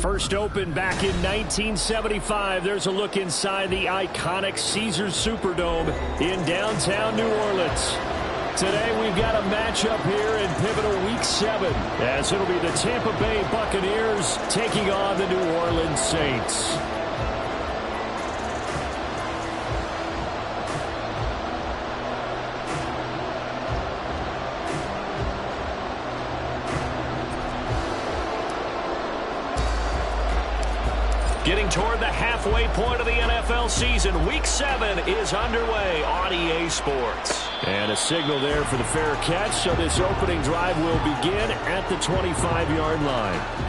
First opened back in 1975. There's a look inside the iconic Caesars Superdome in downtown New Orleans. Today we've got a matchup here in pivotal Week 7, as it'll be the Tampa Bay Buccaneers taking on the New Orleans Saints. Getting toward the halfway point of the NFL season, Week 7 is underway on EA Sports. And a signal there for the fair catch, so this opening drive will begin at the 25-yard line.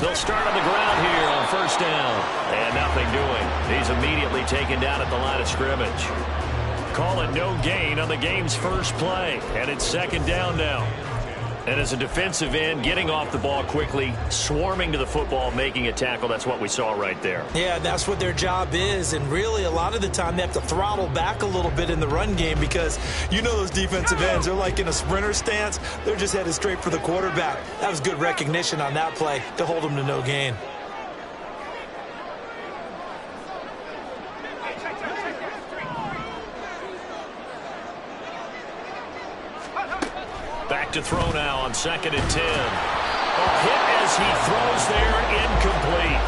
They'll start on the ground here on first down. And nothing doing. He's immediately taken down at the line of scrimmage. Call it no gain on the game's first play. And it's second down now. And as a defensive end, getting off the ball quickly, swarming to the football, making a tackle, that's what we saw right there. Yeah, that's what their job is. And really, a lot of the time, they have to throttle back a little bit in the run game because you know those defensive ends, they're like in a sprinter stance. They're just headed straight for the quarterback. That was good recognition on that play to hold them to no gain. Back to throw now on 2nd and 10. A hit as he throws there, incomplete.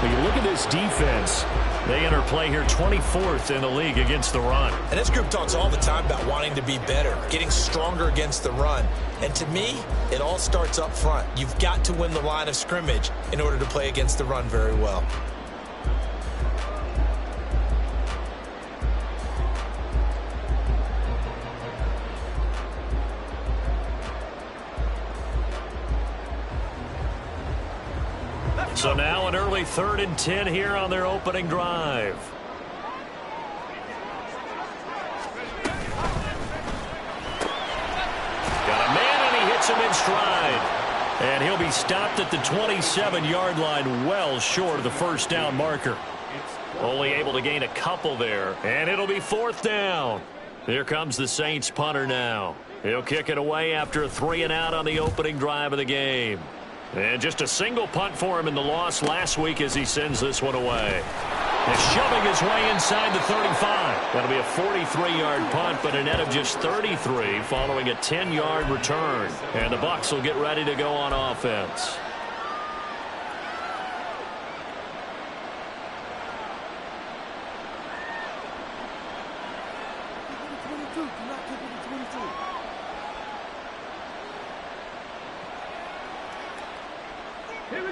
When you look at this defense, they enter play here 24th in the league against the run. And this group talks all the time about wanting to be better, getting stronger against the run. And to me, it all starts up front. You've got to win the line of scrimmage in order to play against the run very well. So now an early 3rd and 10 here on their opening drive. Got a man, and he hits him in stride. And he'll be stopped at the 27-yard line, well short of the first down marker. Only able to gain a couple there, and it'll be 4th down. Here comes the Saints punter now. He'll kick it away after a 3-and-out on the opening drive of the game. And just a single punt for him in the loss last week as he sends this one away. He's shoving his way inside the 35. That'll be a 43-yard punt, but a net of just 33 following a 10-yard return. And the Bucs will get ready to go on offense.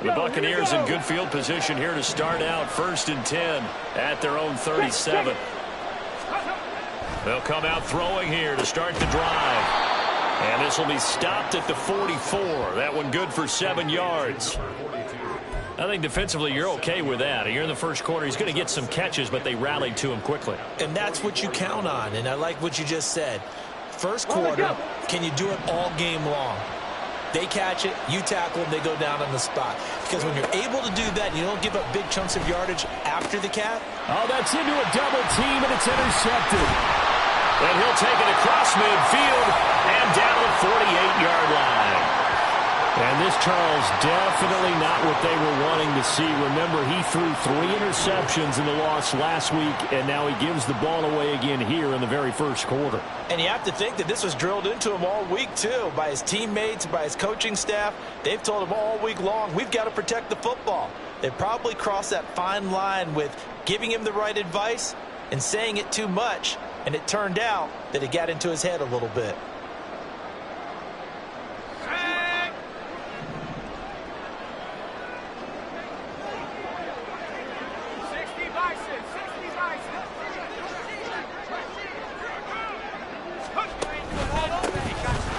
The Buccaneers in good field position here to start out 1st and 10 at their own 37. They'll come out throwing here to start the drive. And this will be stopped at the 44. That one good for 7 yards. I think defensively you're okay with that. You're in the first quarter. He's going to get some catches, but they rallied to him quickly. And that's what you count on. And I like what you just said. First quarter, can you do it all game long? They catch it, you tackle them, they go down on the spot. Because when you're able to do that, you don't give up big chunks of yardage after the catch. Oh, that's into a double team, and it's intercepted. And he'll take it across midfield and down the 48-yard line. And this, Charles, definitely not what they were wanting to see. Remember, he threw 3 interceptions in the loss last week, and now he gives the ball away again here in the very first quarter. And you have to think that this was drilled into him all week, too, by his teammates, by his coaching staff. They've told him all week long, we've got to protect the football. They probably crossed that fine line with giving him the right advice and saying it too much, and it turned out that it got into his head a little bit.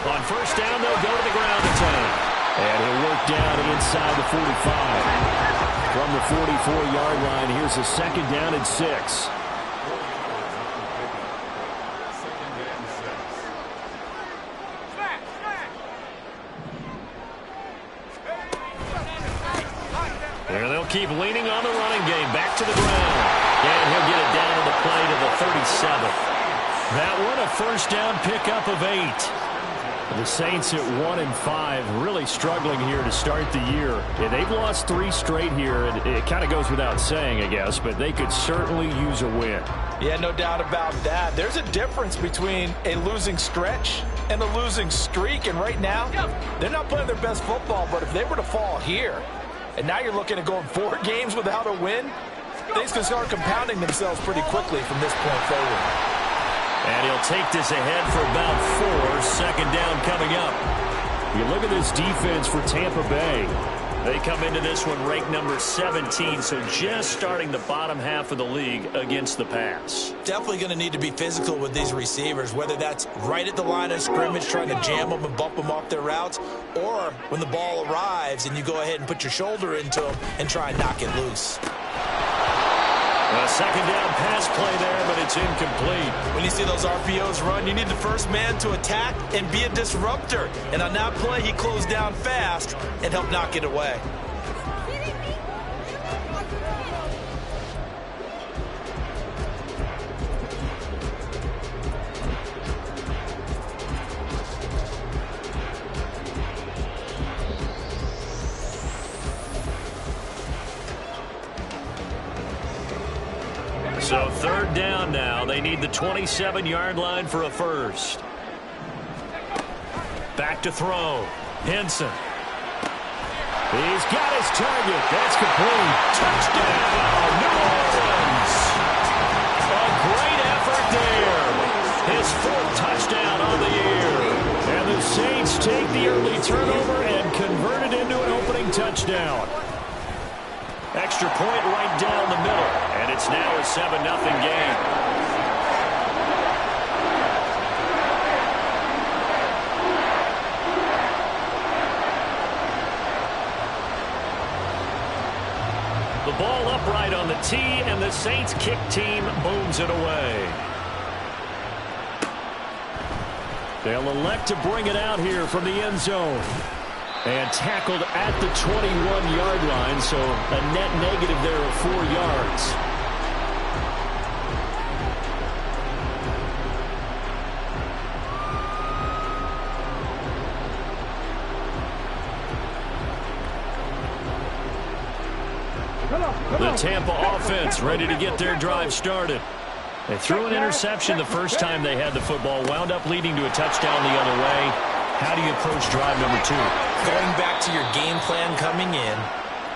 On first down, they'll go to the ground attack. And he'll fourth down inside the 45. From the 44-yard line, here's a second down and 6. There they'll keep leaning on the running game. Back to the ground. And he'll get it down to the play to the 37th. That one a first down pickup of 8. The Saints at 1-5, really struggling here to start the year. And they've lost 3 straight here, and it kind of goes without saying, I guess, but they could certainly use a win. Yeah, no doubt about that. There's a difference between a losing stretch and a losing streak, and right now, they're not playing their best football, but if they were to fall here, and now you're looking at going 4 games without a win, things can start compounding themselves pretty quickly from this point forward. And he'll take this ahead for about 4. Second down coming up. You look at this defense for Tampa Bay. They come into this one ranked number 17, so just starting the bottom half of the league against the pass. Definitely going to need to be physical with these receivers, whether that's right at the line of scrimmage trying to jam them and bump them off their routes, or when the ball arrives and you go ahead and put your shoulder into them and try and knock it loose. A second down pass play there, but it's incomplete. When you see those RPOs run, you need the first man to attack and be a disruptor. And on that play, he closed down fast and helped knock it away. So third down now. They need the 27-yard line for a first. Back to throw. Henson. He's got his target. That's complete. Touchdown, New Orleans. A great effort there. His 4th touchdown on the year. And the Saints take the early turnover and convert it into an opening touchdown. Extra point right down the middle, and it's now a 7-0 game. The ball upright on the tee, and the Saints kick team booms it away. They'll elect to bring it out here from the end zone. And tackled at the 21-yard line, so a net negative there of 4 yards. The Tampa offense ready to get their drive started. They threw an interception the first time they had the football, wound up leading to a touchdown the other way. How do you approach drive number 2? Going back to your game plan coming in,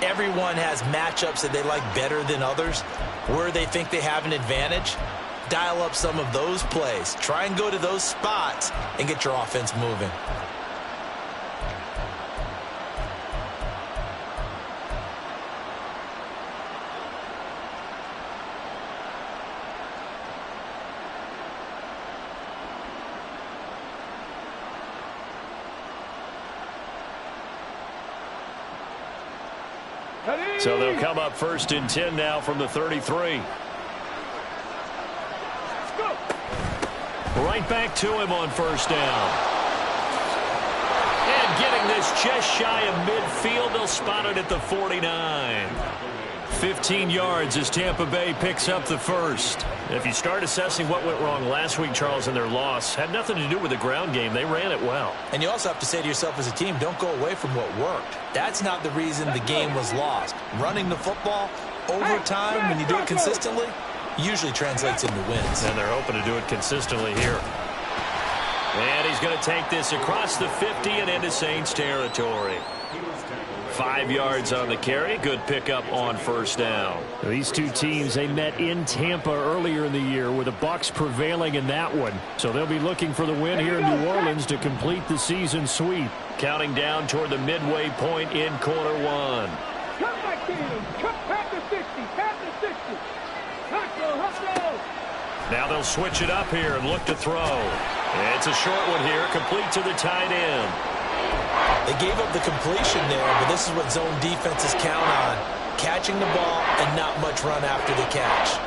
everyone has matchups that they like better than others. Where they think they have an advantage, dial up some of those plays. Try and go to those spots and get your offense moving. So they'll come up 1st and 10 now from the 33. Right back to him on 1st down. And getting this just shy of midfield, they'll spot it at the 49. 15 yards as Tampa Bay picks up the 1st. If you start assessing what went wrong last week, Charles, in their loss, had nothing to do with the ground game. They ran it well. And you also have to say to yourself as a team, don't go away from what worked. That's not the reason the game was lost. Running the football over time, when you do it consistently, usually translates into wins. And they're hoping to do it consistently here. And he's going to take this across the 50 and into Saints territory. 5 yards on the carry. Good pickup on 1st down. These two teams, they met in Tampa earlier in the year with the Bucs prevailing in that one. So they'll be looking for the win here in New Orleans to complete the season sweep. Counting down toward the midway point in quarter 1. Come back to him. Come past the 60. Past the 60. Hustle. Now they'll switch it up here and look to throw. It's a short one here, complete to the tight end. They gave up the completion there, but this is what zone defenses count on. Catching the ball and not much run after the catch.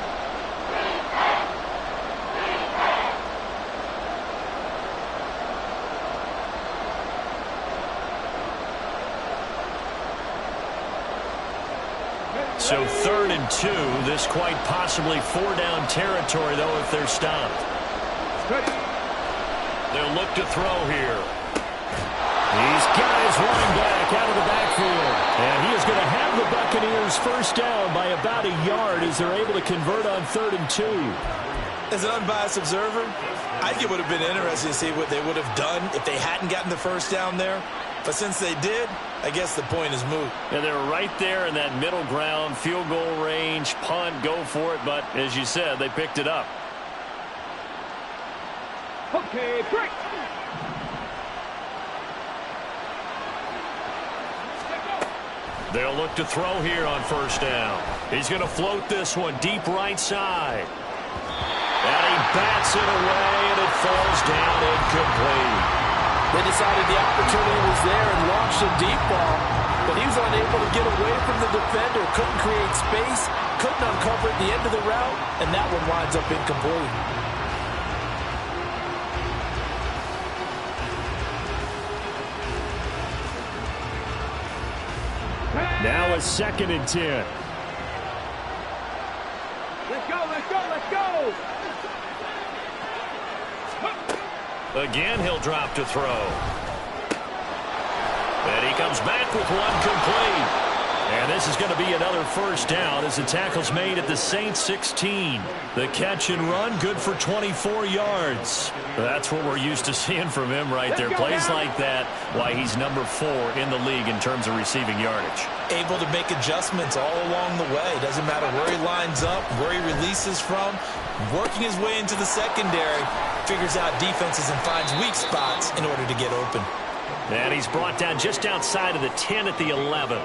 So 3rd and 2. This quite possibly 4-down territory, though, if they're stopped. They'll look to throw here. He's got his running back out of the backfield. And he is going to have the Buccaneers first down by about a yard as they're able to convert on 3rd and 2. As an unbiased observer, I think it would have been interesting to see what they would have done if they hadn't gotten the first down there. But since they did, I guess the point is moot. Yeah, they're right there in that middle ground, field goal range, punt, go for it. But as you said, they picked it up. Okay, break. They'll look to throw here on first down. He's going to float this one deep right side. And he bats it away, and it falls down incomplete. They decided the opportunity was there and launched a deep ball, but he was unable to get away from the defender, couldn't create space, couldn't uncover at the end of the route, and that one winds up incomplete. Now a 2nd and 10. Let's go, let's go, let's go. Again, he'll drop to throw. And he comes back with one complete. And this is going to be another first down as the tackle's made at the Saints 16. The catch and run, good for 24 yards. That's what we're used to seeing from him right there. Plays like that, why he's number 4 in the league in terms of receiving yardage. Able to make adjustments all along the way. Doesn't matter where he lines up, where he releases from. Working his way into the secondary, figures out defenses and finds weak spots in order to get open. And he's brought down just outside of the 10 at the 11.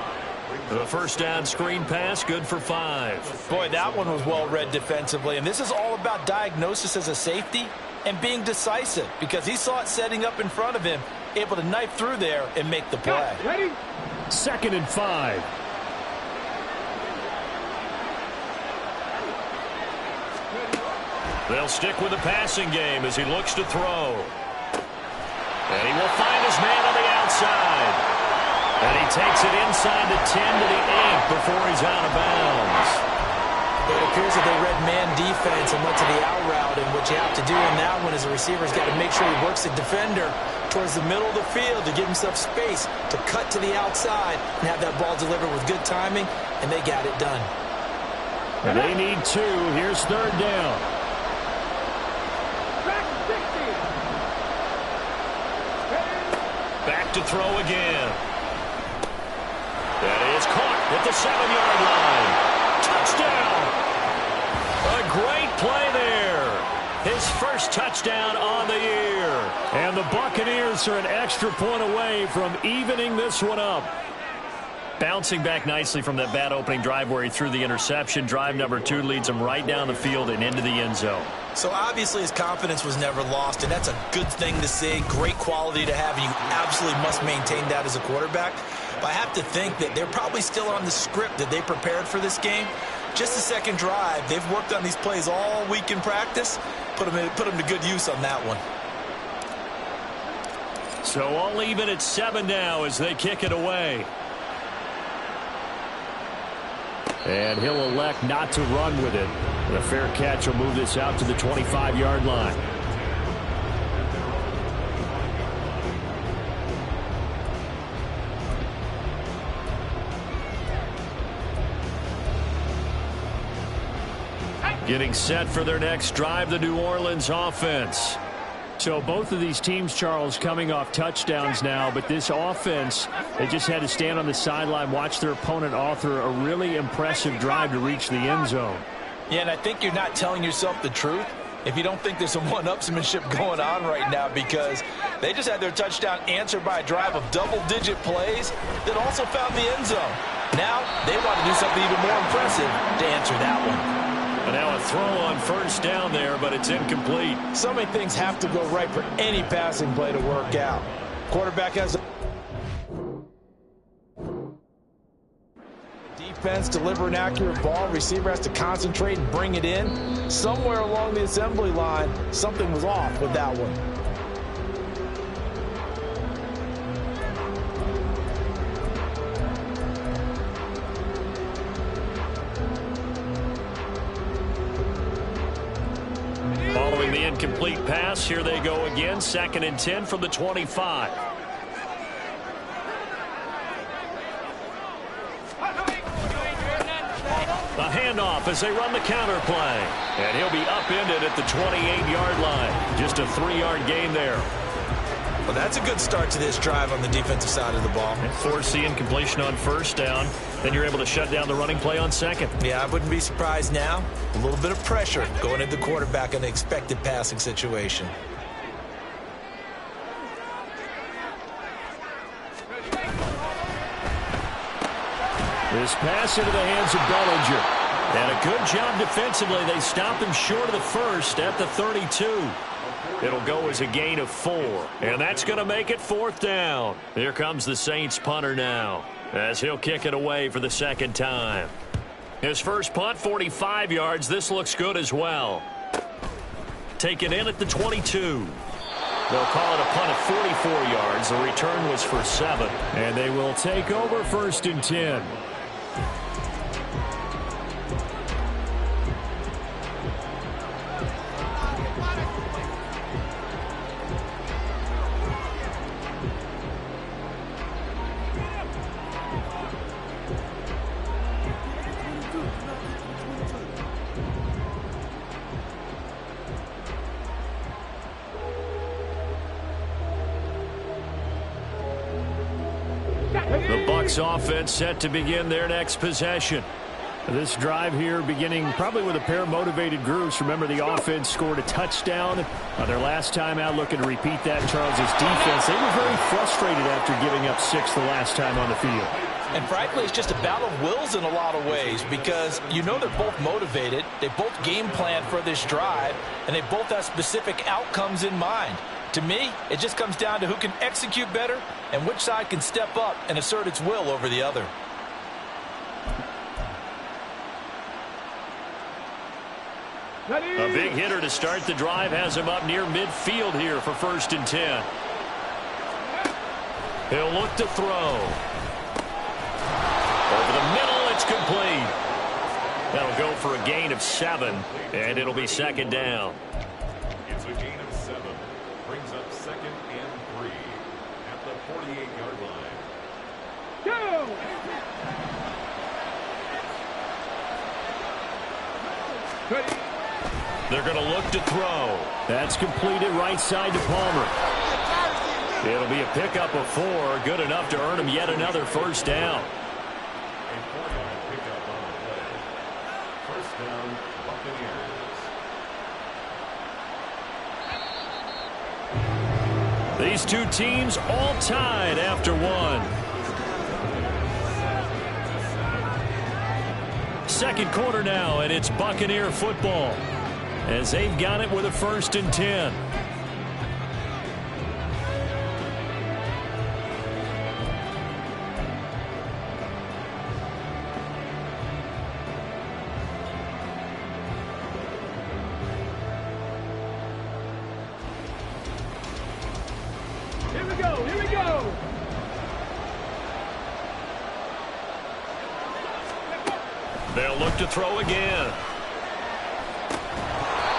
The first down screen pass, good for 5. Boy, that one was well read defensively. And this is all about diagnosis as a safety and being decisive, because he saw it setting up in front of him, able to knife through there and make the play. Ready? 2nd and 5. They'll stick with the passing game as he looks to throw. And he will find his man on the outside. And he takes it inside the 10 to the 8 before he's out of bounds. It appears that they read man defense and went to the out route, and what you have to do in that one is the receiver's got to make sure he works the defender towards the middle of the field to give himself space to cut to the outside and have that ball delivered with good timing, and they got it done. They need 2. Here's 3rd down. Back to throw again. That is caught at the 7-yard line. Touchdown! A great play there. His first touchdown on the year. And the Buccaneers are an extra point away from evening this one up. Bouncing back nicely from that bad opening drive where he threw the interception. Drive number 2 leads him right down the field and into the end zone. So obviously his confidence was never lost, and that's a good thing to see. Great quality to have, and you absolutely must maintain that as a quarterback. But I have to think that they're probably still on the script that they prepared for this game. Just the second drive, they've worked on these plays all week in practice. Put them to good use on that one. So all even at 7 now as they kick it away. And he'll elect not to run with it. And a fair catch will move this out to the 25-yard line. Getting set for their next drive, the New Orleans offense. So both of these teams, Charles, coming off touchdowns now, but this offense, they just had to stand on the sideline, watch their opponent author a really impressive drive to reach the end zone. Yeah, and I think you're not telling yourself the truth if you don't think there's some one-upsmanship going on right now, because they just had their touchdown answered by a drive of double-digit plays that also found the end zone. Now they want to do something even more impressive to answer that one. And now a throw on first down there, but it's incomplete. So many things have to go right for any passing play to work out. Quarterback has defense deliver an accurate ball, receiver has to concentrate and bring it in. Somewhere along the assembly line, something was off with that one. Following the incomplete pass, here they go again. 2nd and 10 from the 25. A handoff as they run the counter play. And he'll be upended at the 28-yard line. Just a 3-yard gain there. Well, that's a good start to this drive on the defensive side of the ball. Force the incompletion on 1st down. Then you're able to shut down the running play on 2nd. Yeah, I wouldn't be surprised now. A little bit of pressure going into the quarterback in an expected passing situation. This pass into the hands of Bellinger. And a good job defensively. They stop him short of the 1st at the 32. It'll go as a gain of 4. And that's going to make it 4th down. Here comes the Saints punter now, as he'll kick it away for the 2nd time. His first punt, 45 yards. This looks good as well. Taken in at the 22. They'll call it a punt of 44 yards. The return was for 7. And they will take over 1st and 10. The Bucs offense set to begin their next possession. This drive here beginning probably with a pair of motivated groups. Remember, the offense scored a touchdown on their last time out, looking to repeat that. Charles' defense, they were very frustrated after giving up 6 the last time on the field. And frankly, it's just a battle of wills in a lot of ways, because you know they're both motivated, they both game plan for this drive, and they both have specific outcomes in mind. To me, it just comes down to who can execute better and which side can step up and assert its will over the other. A big hitter to start the drive has him up near midfield here for 1st and 10. He'll look to throw. Over the middle, it's complete. That'll go for a gain of 7, and it'll be 2nd down. It's a gain of 7. Brings up 2nd and 3 at the 48-yard line. Go! They're going to look to throw. That's completed right side to Palmer. It'll be a pickup of 4, good enough to earn him yet another 1st down. A 4-yard pickup on the play. 1st down, Buccaneers. These two teams all tied after 1. 2nd quarter now, and it's Buccaneer football as they've got it with a 1st and 10. Here we go, here we go! They'll look to throw again.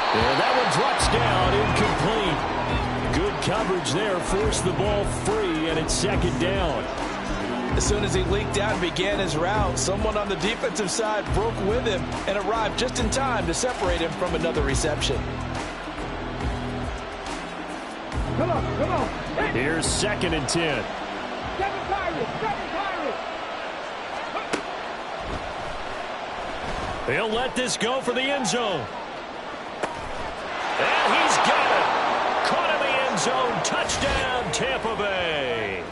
And that one drops down, incomplete. Good coverage there, forced the ball free, and it's 2nd down. As soon as he leaked out and began his route, someone on the defensive side broke with him and arrived just in time to separate him from another reception. Come on, come on. Hey. Here's 2nd and 10. 7 Pirates, 7 Pirates. He'll let this go for the end zone. And he's got it. Caught in the end zone. Touchdown, Tampa Bay.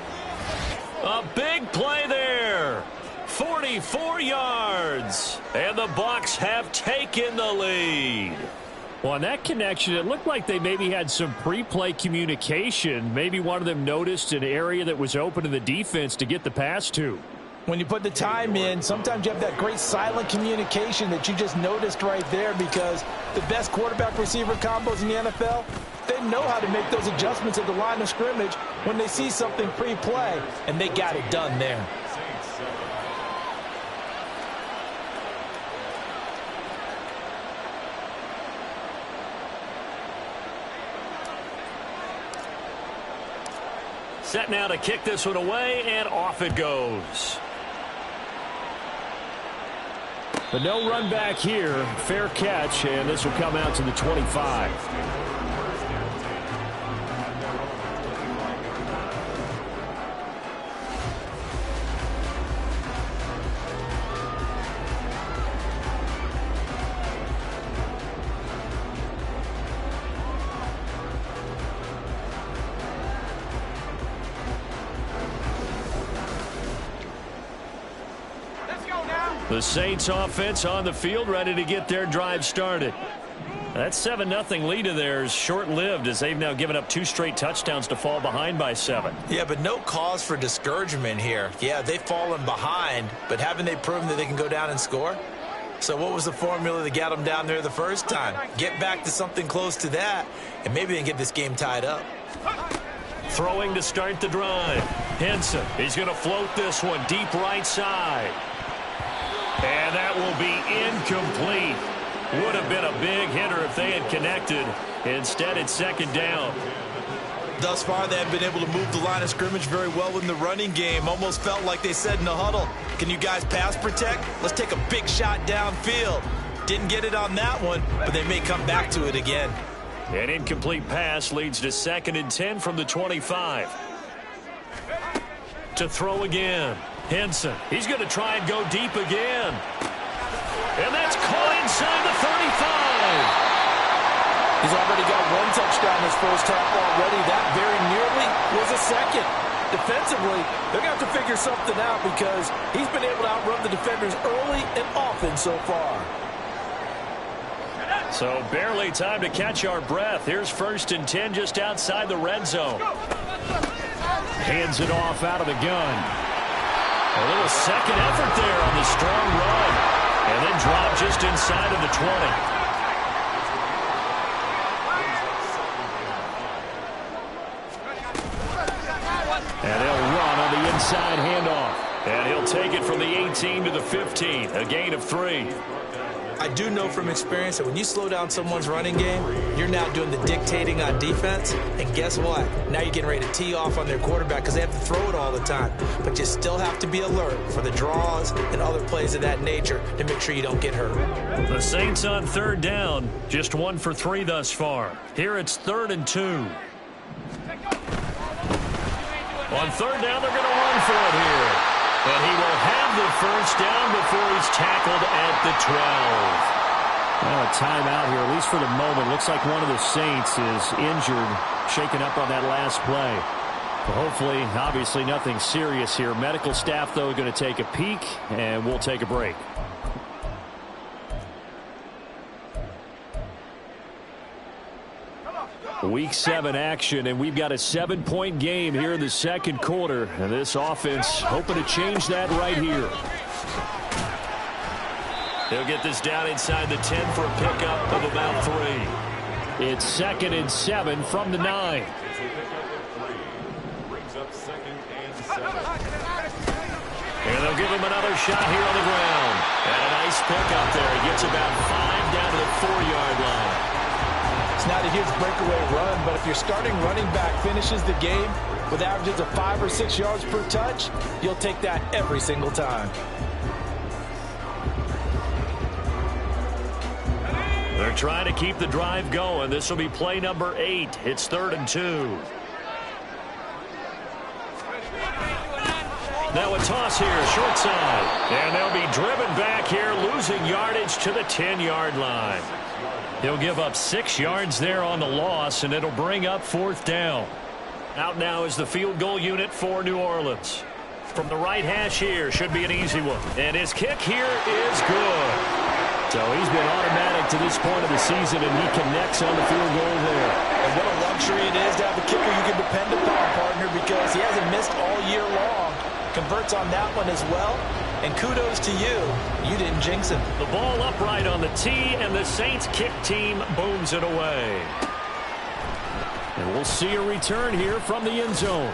A big play there. 44 yards. And the Bucs have taken the lead. Well, on that connection, it looked like they maybe had some pre-play communication. Maybe one of them noticed an area that was open to the defense to get the pass to. When you put the time in, sometimes you have that great silent communication that you just noticed right there, because the best quarterback-receiver combos in the NFL, they know how to make those adjustments at the line of scrimmage when they see something pre-play, and they got it done there. Set now to kick this one away, and off it goes. But no run back here. Fair catch, and this will come out to the 25. The Saints offense on the field, ready to get their drive started. That 7-0 lead of theirs short-lived, as they've now given up 2 straight touchdowns to fall behind by 7. Yeah, but no cause for discouragement here. Yeah, they've fallen behind, but haven't they proven that they can go down and score? So what was the formula that got them down there the first time? Get back to something close to that, and maybe they can get this game tied up. Throwing to start the drive. Henson, he's going to float this one deep right side. And that will be incomplete. Would have been a big hitter if they had connected. Instead, it's second down. Thus far, they have been able to move the line of scrimmage very well in the running game. Almost felt like they said in the huddle, can you guys pass protect? Let's take a big shot downfield. Didn't get it on that one, but they may come back to it again. An incomplete pass leads to 2nd and 10 from the 25. To throw again. Henson, he's going to try and go deep again. And that's caught inside the 35. He's already got 1 touchdown this first half already. That very nearly was a second. Defensively, they're going to have to figure something out, because he's been able to outrun the defenders early and often so far. So barely time to catch our breath. Here's 1st and 10 just outside the red zone. Hands it off out of the gun. A little second effort there on the strong run. And then drop just inside of the 20. And they'll run on the inside handoff. And he'll take it from the 18 to the 15. A gain of 3. I do know from experience that when you slow down someone's running game, you're now doing the dictating on defense. And guess what? Now you're getting ready to tee off on their quarterback, because they have to throw it all the time. But you still have to be alert for the draws and other plays of that nature to make sure you don't get hurt. The Saints on 3rd down, just 1 for 3 thus far. Here it's 3rd and 2. On 3rd down, they're going to run for it here. And he will have the first down before he's tackled at the 12. Well, a timeout here, at least for the moment. Looks like one of the Saints is injured, shaken up on that last play. But hopefully, obviously, nothing serious here. Medical staff, though, going to take a peek, and we'll take a break. Week 7 action, and we've got a 7-point game here in the second quarter. And this offense hoping to change that right here. He'll get this down inside the 10 for a pickup of about 3. It's 2nd and 7 from the 9. Brings up 2nd and 7. And they'll give him another shot here on the ground. And a nice pickup there. He gets about 5 down to the 4-yard line. It's not a huge breakaway run, but if your starting running back finishes the game with averages of 5 or 6 yards per touch, you'll take that every single time. They're trying to keep the drive going. This will be play number 8. It's 3rd and 2. Now a toss here, short side. And they'll be driven back here, losing yardage to the 10-yard line. He'll give up 6 yards there on the loss, and it'll bring up 4th down. Out now is the field goal unit for New Orleans. From the right hash here, should be an easy one. And his kick here is good. So he's been automatic to this point of the season, and he connects on the field goal there. And what a luxury it is to have a kicker you can depend upon, partner, because he hasn't missed all year long. converts on that one as well. And kudos to you. You didn't jinx him. The ball upright on the tee, and the Saints kick team booms it away. And we'll see a return here from the end zone.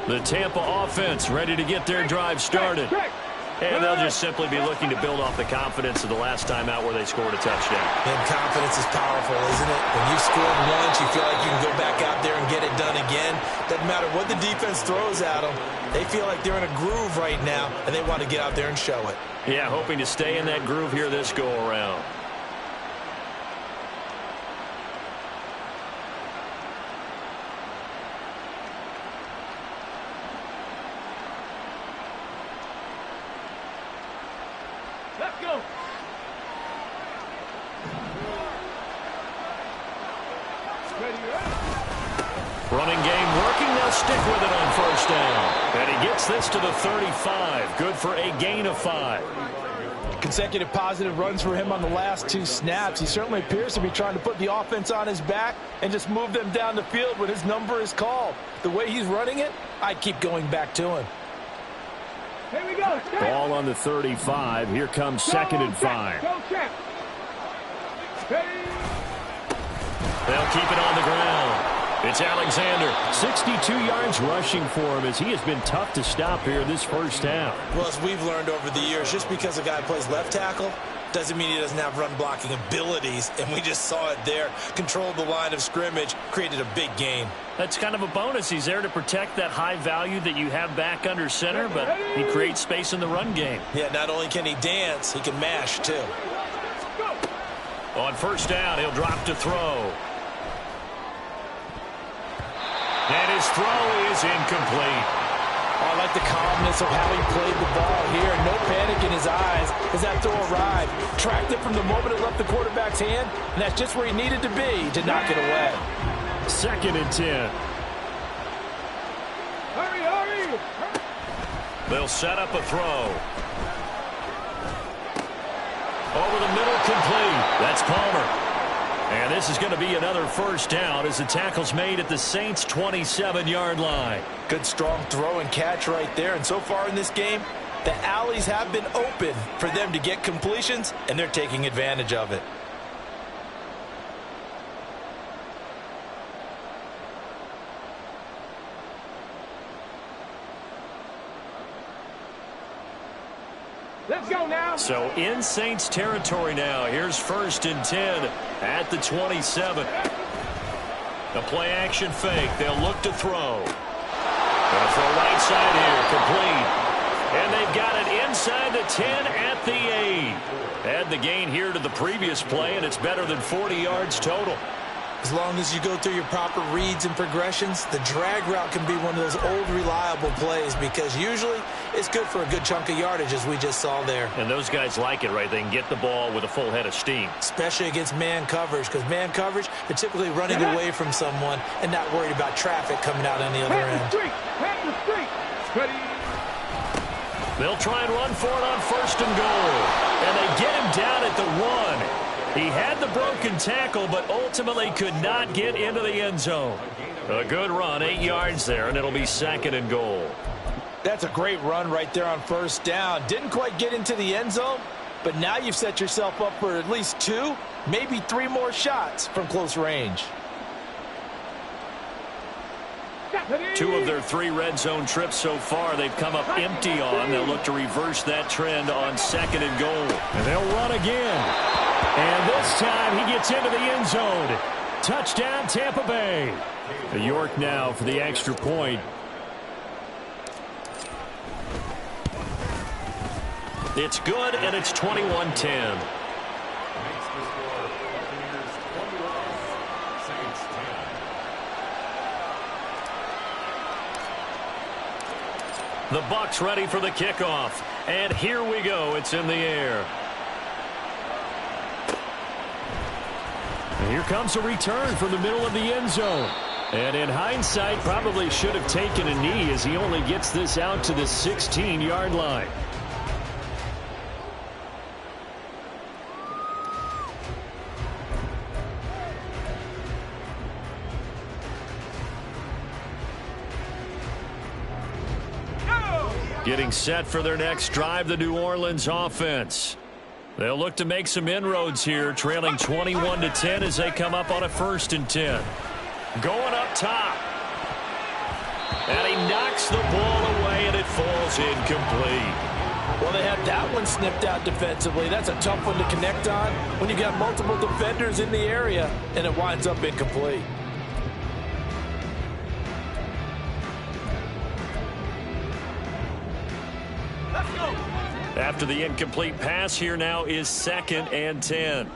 The Tampa offense ready to get their drive started. And they'll just simply be looking to build off the confidence of the last time out where they scored a touchdown. And confidence is powerful, isn't it? When you've scored once, you feel like you can go back out there and get it done again. Doesn't matter what the defense throws at them. They feel like they're in a groove right now, and they want to get out there and show it. Yeah, hoping to stay in that groove here this go-around. Let's go. Running game working. They'll stick with it on first down. And he gets this to the 35. Good for a gain of 5. Consecutive positive runs for him on the last 2 snaps. He certainly appears to be trying to put the offense on his back and just move them down the field when his number is called. The way he's running it, I'd keep going back to him. Here we go. Ball on the 35. Here comes 2nd and 5. Go, champ. They'll keep it on the ground. It's Alexander. 62 yards rushing for him as he has been tough to stop here this first half. Well, as we've learned over the years, just because a guy plays left tackle doesn't mean he doesn't have run blocking abilities, and we just saw it there. Controlled the line of scrimmage, created a big gain. That's kind of a bonus. He's there to protect that high value that you have back under center, but he creates space in the run game. Yeah, not only can he dance, he can mash, too. On first down, he'll drop to throw. And his throw is incomplete. Oh, I like the calmness of how he played the ball here. No panic in his eyes as that throw arrived. Tracked it from the moment it left the quarterback's hand, and that's just where he needed to be to knock it away. 2nd and 10. Hurry, hurry. They'll set up a throw. Over the middle, complete. That's Palmer. And this is going to be another first down as the tackle's made at the Saints' 27-yard line. Good strong throw and catch right there. And so far in this game, the alleys have been open for them to get completions, and they're taking advantage of it. Let's go now. So in Saints territory now. Here's 1st and 10 at the 27. A play action fake. They'll look to throw. Gonna throw right side here. Complete. And they've got it inside the 10 at the 8. Add the gain here to the previous play, and it's better than 40 yards total. As long as you go through your proper reads and progressions, the drag route can be one of those old reliable plays because usually it's good for a good chunk of yardage as we just saw there. And those guys like it, right? They can get the ball with a full head of steam. Especially against man coverage, because man coverage, they're typically running away from someone and not worried about traffic coming out on the other end. Pat the street. Ready. They'll try and run for it on 1st and goal. And they get him down at the 1. He had the broken tackle, but ultimately could not get into the end zone. A good run, 8 yards there, and it'll be 2nd and goal. That's a great run right there on first down. Didn't quite get into the end zone, but now you've set yourself up for at least 2, maybe 3 more shots from close range. 2 of their 3 red zone trips so far they've come up empty on. They'll look to reverse that trend on 2nd and goal. And they'll run again. And this time he gets into the end zone. Touchdown, Tampa Bay. York now for the extra point. It's good, and it's 21-10. The Bucs ready for the kickoff. And here we go. It's in the air. And here comes a return from the middle of the end zone. And in hindsight, probably should have taken a knee as he only gets this out to the 16-yard line. Getting set for their next drive, the New Orleans offense. They'll look to make some inroads here, trailing 21-10 as they come up on a 1st and 10. Going up top. And he knocks the ball away, and it falls incomplete. Well, they had that one snipped out defensively. That's a tough one to connect on when you've got multiple defenders in the area, and it winds up incomplete. After the incomplete pass, here now is 2nd and 10.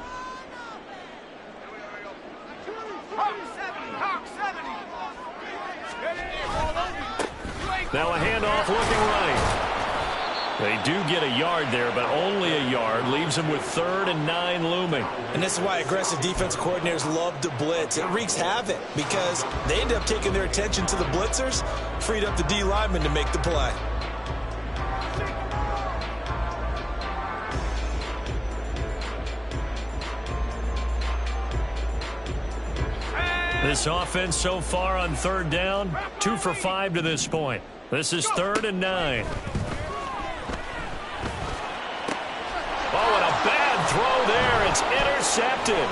Now a handoff looking right. They do get a yard there, but only a yard. Leaves them with 3rd and 9 looming. And this is why aggressive defense coordinators love to blitz. It wreaks havoc because they end up taking their attention to the blitzers, freed up the D lineman to make the play. This offense so far on 3rd down, 2 for 5 to this point. This is 3rd and 9. Oh, and a bad throw there. It's intercepted.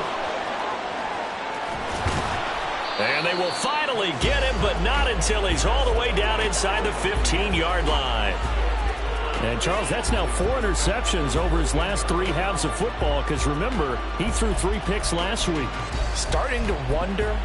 And they will finally get him, but not until he's all the way down inside the 15-yard line. And, Charles, that's now 4 interceptions over his last 3 halves of football because, remember, he threw 3 picks last week. Starting to wonder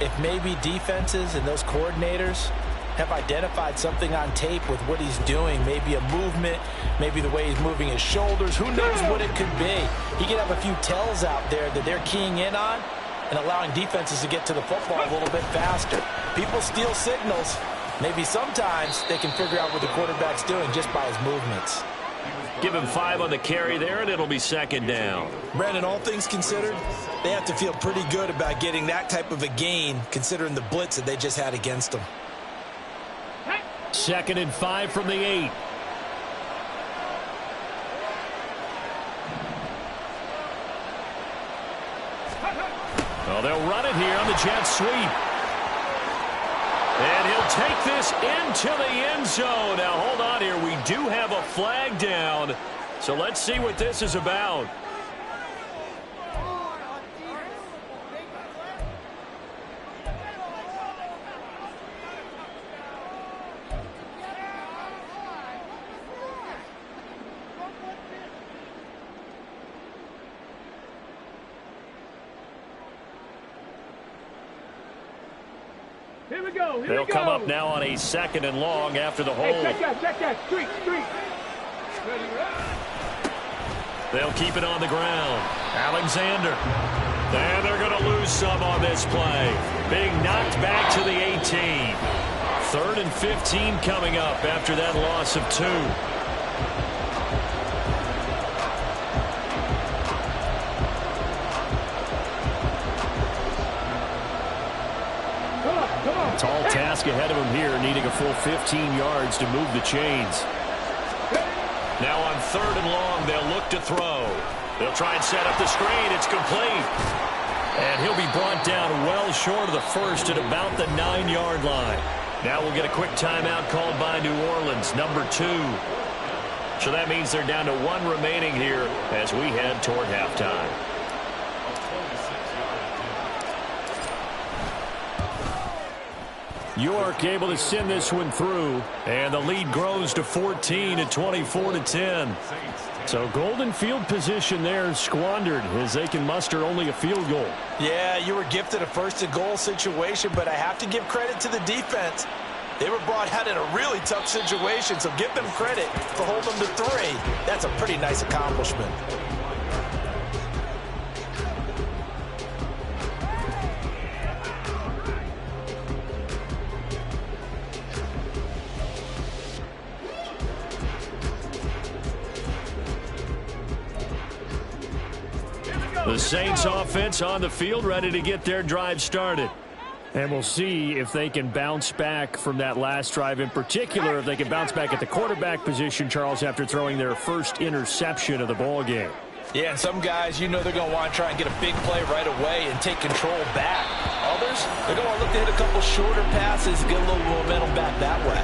if maybe defenses and those coordinators have identified something on tape with what he's doing. Maybe a movement, maybe the way he's moving his shoulders. Who knows what it could be? He could have a few tells out there that they're keying in on and allowing defenses to get to the football a little bit faster. People steal signals. Maybe sometimes they can figure out what the quarterback's doing just by his movements. Give him 5 on the carry there, and it'll be 2nd down. Brandon, all things considered, they have to feel pretty good about getting that type of a gain, considering the blitz that they just had against them. 2nd and 5 from the 8. Well, they'll run it here on the jet sweep. And he'll take this into the end zone. Now, hold on here. We do have a flag down. So let's see what this is about. Here we go. They'll come up now on a 2nd and long after the hold. Hey, check that. Street. They'll keep it on the ground. Alexander. And they're going to lose some on this play. Being knocked back to the 18. 3rd and 15 coming up after that loss of 2. Tall task ahead of him here, needing a full 15 yards to move the chains. Now on 3rd and long, they'll look to throw. They'll try and set up the screen. It's complete. And he'll be brought down well short of the 1st at about the 9-yard line. Now we'll get a quick timeout called by New Orleans, number 2. So that means they're down to 1 remaining here as we head toward halftime. York able to send this one through, and the lead grows to 14 at 24-10. So golden field position there squandered as they can muster only a field goal. Yeah, you were gifted a 1st and goal situation, but I have to give credit to the defense. They were brought out in a really tough situation, so give them credit for holding them to 3. That's a pretty nice accomplishment. The Saints offense on the field, ready to get their drive started. And we'll see if they can bounce back from that last drive. In particular, if they can bounce back at the quarterback position, Charles, after throwing their first interception of the ball game. Yeah, some guys, they're going to want to try and get a big play right away and take control back. Others, they're going to look to hit a couple shorter passes, get a little momentum back that way.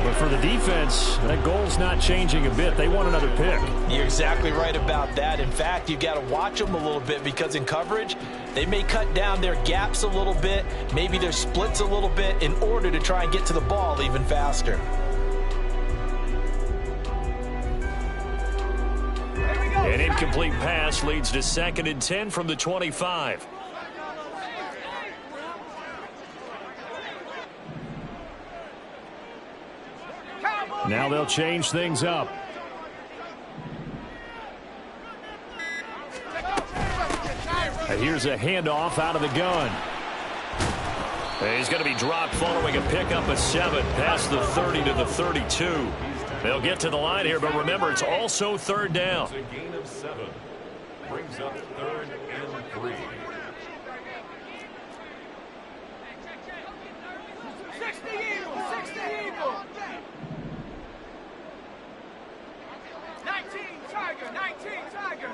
But for the defense, that goal's not changing a bit. They want another pick. You're exactly right about that. In fact, you've got to watch them a little bit because in coverage, they may cut down their gaps a little bit, maybe their splits a little bit in order to try and get to the ball even faster. An incomplete pass leads to 2nd and 10 from the 25. Now they'll change things up. And here's a handoff out of the gun. And he's going to be dropped following a pickup of 7 past the 30 to the 32. They'll get to the line here, but remember, it's also 3rd down. It's a gain of 7. Brings up 3rd and 3. 60 Eagles, 60 Eagles. 19 Tiger, 19 Tiger.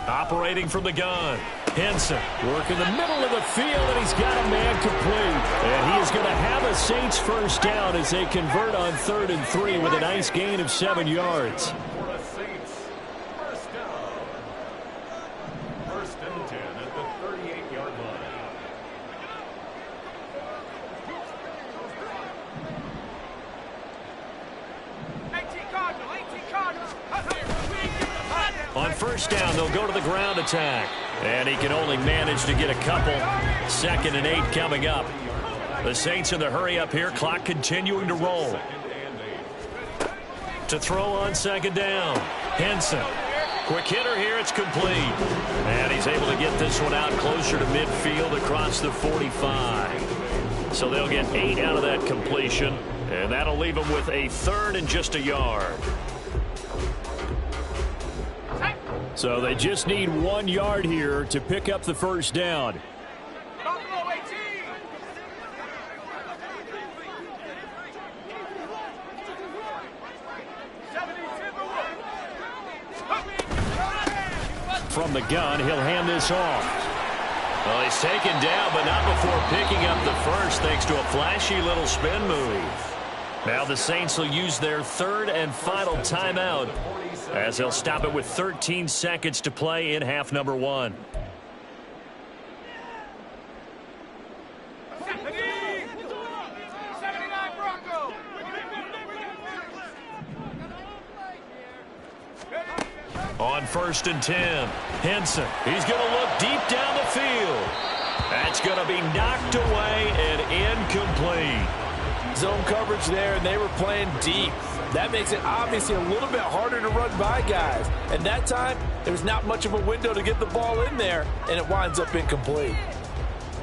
Operating from the gun. Henson working the middle of the field, and he's got a man complete. And he is going to have a Saints first down as they convert on 3rd and 3 with a nice gain of 7 yards. For a Saints first down. 1st and 10 at the 38-yard line. On 1st down, they'll go to the ground attack. And he can only manage to get a couple. 2nd and 8 coming up. The Saints in the hurry up here. Clock continuing to roll. To throw on 2nd down. Henson. Quick hitter here. It's complete. And he's able to get this one out closer to midfield across the 45. So they'll get 8 out of that completion. And that'll leave them with a 3rd and just a yard. So they just need 1 yard here to pick up the first down. From the gun, he'll hand this off. Well, he's taken down, but not before picking up the first, thanks to a flashy little spin move. Now the Saints will use their 3rd and final timeout, as they'll stop it with 13 seconds to play in half number 1. On 1st and 10, Henson. He's going to look deep down the field. That's going to be knocked away and incomplete. Zone coverage there, and they were playing deep. That makes it obviously a little bit harder to run by guys. And that time, there was not much of a window to get the ball in there, and it winds up incomplete.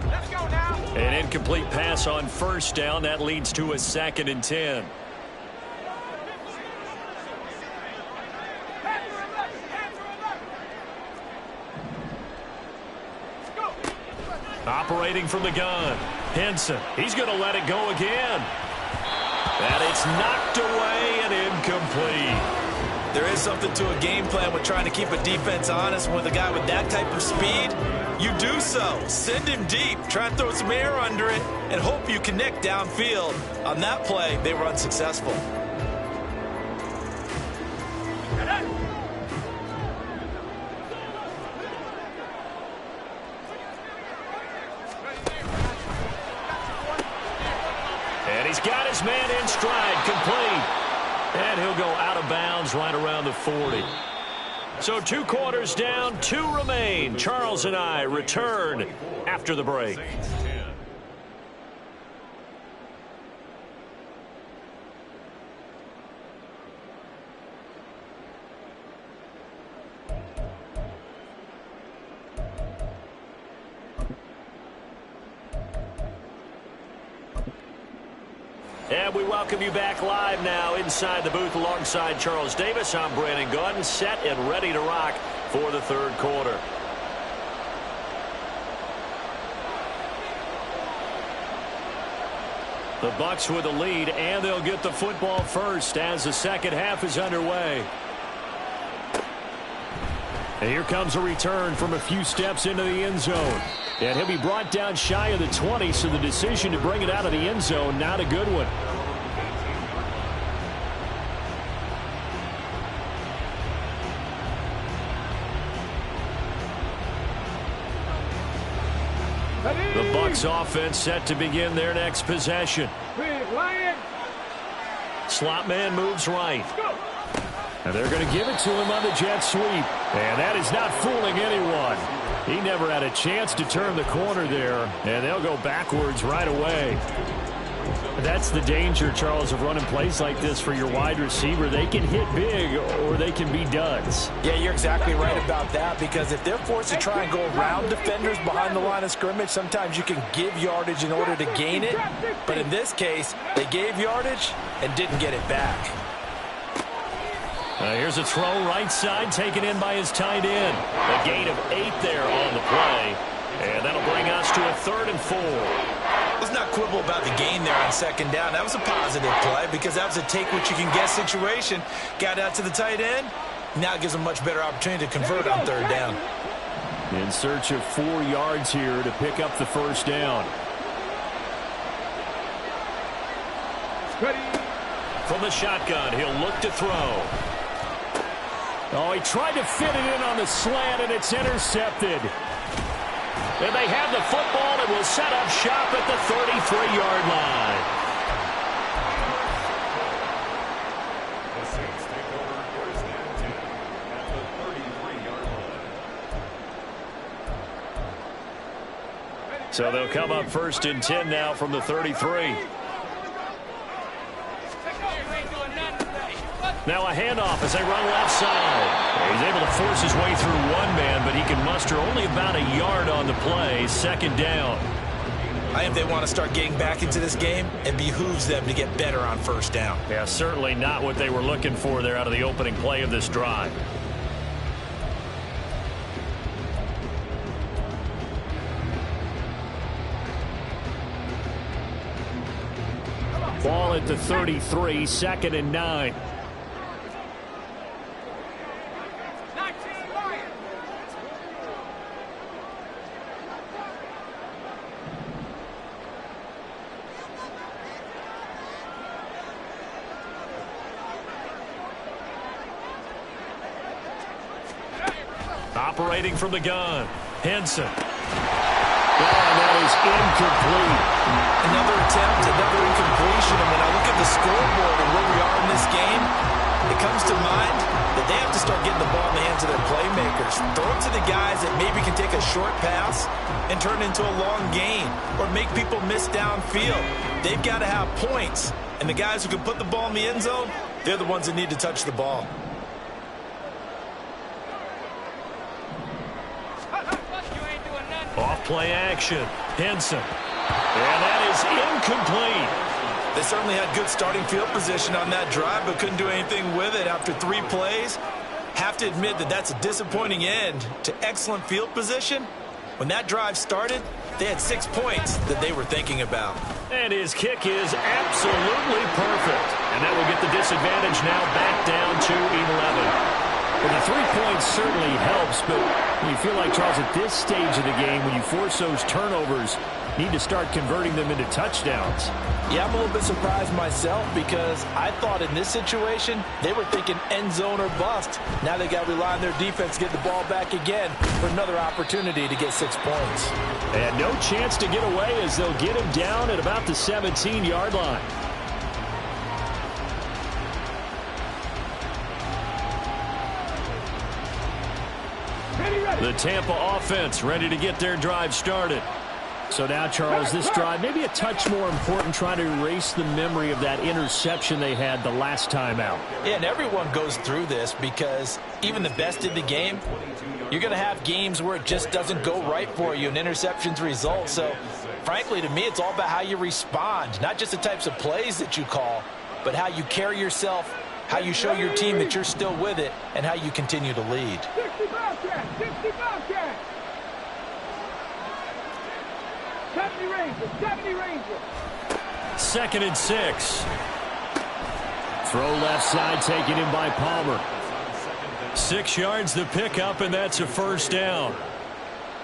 Let's go now. An incomplete pass on 1st down. That leads to a 2nd and 10. Operating from the gun. Henson. He's going to let it go again. And it's knocked away and incomplete. There is something to a game plan with trying to keep a defense honest. With a guy with that type of speed, you do so. Send him deep. Try and throw some air under it and hope you connect downfield. On that play, they were unsuccessful. And he's got his man in stride, complete. And he'll go out of bounds right around the 40. So 2 quarters down, 2 remain. Charles and I return after the break. And we welcome you back live now inside the booth alongside Charles Davis. I'm Brandon Gaudin, set and ready to rock for the 3rd quarter. The Bucs with the lead, and they'll get the football first as the second half is underway. And here comes a return from a few steps into the end zone. And he'll be brought down shy of the 20, so the decision to bring it out of the end zone, not a good one. The Bucs offense set to begin their next possession. Slot man moves right. And they're going to give it to him on the jet sweep. And that is not fooling anyone. He never had a chance to turn the corner there. And they'll go backwards right away. That's the danger, Charles, of running plays like this for your wide receiver. They can hit big or they can be duds. Yeah, you're exactly right about that, because if they're forced to try and go around defenders behind the line of scrimmage, sometimes you can give yardage in order to gain it. But in this case, they gave yardage and didn't get it back. Here's a throw right side taken in by his tight end. A gain of 8 there on the play. And that'll bring us to a 3rd and 4. Let's not quibble about the gain there on second down. That was a positive play because that was a take-what-you-can-get situation. Got out to the tight end. Now it gives them a much better opportunity to convert on 3rd down. In search of 4 yards here to pick up the first down. From the shotgun, he'll look to throw. Oh, he tried to fit it in on the slant, and it's intercepted. And they have the football and will set up shop at the 33-yard line. The Saints take over first and 10 at the 33-yard line. So they'll come up first and 10 now from the 33. Now a handoff as they run left side. He's able to force his way through one man, but he can muster only about a yard on the play. Second down. I think they want to start getting back into this game. It behooves them to get better on first down. Yeah, certainly not what they were looking for there out of the opening play of this drive. Ball at the 33, 2nd and 9. Operating from the gun, Henson. That is incomplete. Another attempt, another incompletion. And when I look at the scoreboard and where we are in this game, it comes to mind that they have to start getting the ball in the hands of their playmakers. Throw it to the guys that maybe can take a short pass and turn it into a long gain or make people miss downfield. They've got to have points. And the guys who can put the ball in the end zone, they're the ones that need to touch the ball. Off-play action. Henson. And that is incomplete. They certainly had good starting field position on that drive, but couldn't do anything with it after 3 plays. Have to admit that that's a disappointing end to excellent field position. When that drive started, they had 6 points that they were thinking about. And his kick is absolutely perfect. And that will get the disadvantage now back down to 11. Well, the 3 points certainly helps, but you feel like, Charles, at this stage of the game, when you force those turnovers, need to start converting them into touchdowns. Yeah, I'm a little bit surprised myself because I thought in this situation they were thinking end zone or bust. Now they got to rely on their defense to get the ball back again for another opportunity to get 6 points. And no chance to get away as they'll get him down at about the 17-yard line. The Tampa offense ready to get their drive started. So now, Charles, this drive maybe a touch more important, trying to erase the memory of that interception they had the last time out. Yeah, and everyone goes through this because even the best in the game, you're going to have games where it just doesn't go right for you and interceptions result. So, frankly, to me, it's all about how you respond, not just the types of plays that you call, but how you carry yourself, how you show your team that you're still with it, and how you continue to lead. 60 Bobcat, 60 Bobcat. 70 Ranger, 70 Ranger. 2nd and 6. Throw left side taken in by Palmer. 6 yards the pickup, and that's a first down.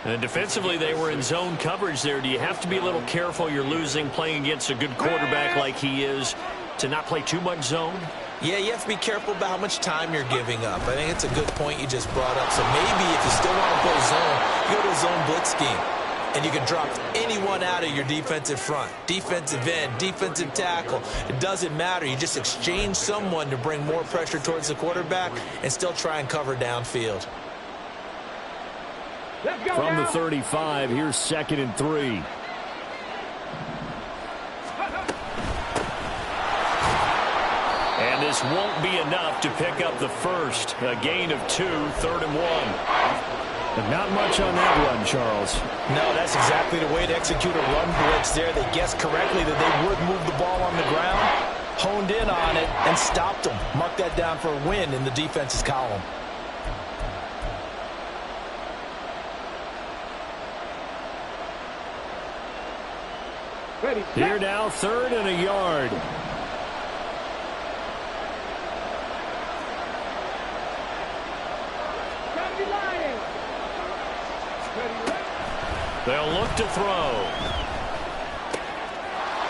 And defensively, they were in zone coverage there. Do you have to be a little careful? You're losing playing against a good quarterback like he is to not play too much zone? Yeah, you have to be careful about how much time you're giving up. I think it's a good point you just brought up. So maybe if you still want to play zone, you go to a zone blitz scheme. And you can drop anyone out of your defensive front. Defensive end, defensive tackle. It doesn't matter. You just exchange someone to bring more pressure towards the quarterback and still try and cover downfield. From the 35, here's 2nd and 3. And this won't be enough to pick up the first. A gain of 2, 3rd and 1. But not much on that run, Charles. No, that's exactly the way to execute a run blitz there. They guessed correctly that they would move the ball on the ground, honed in on it, and stopped them. Mark that down for a win in the defense's column. Here now, 3rd and a yard. They'll look to throw.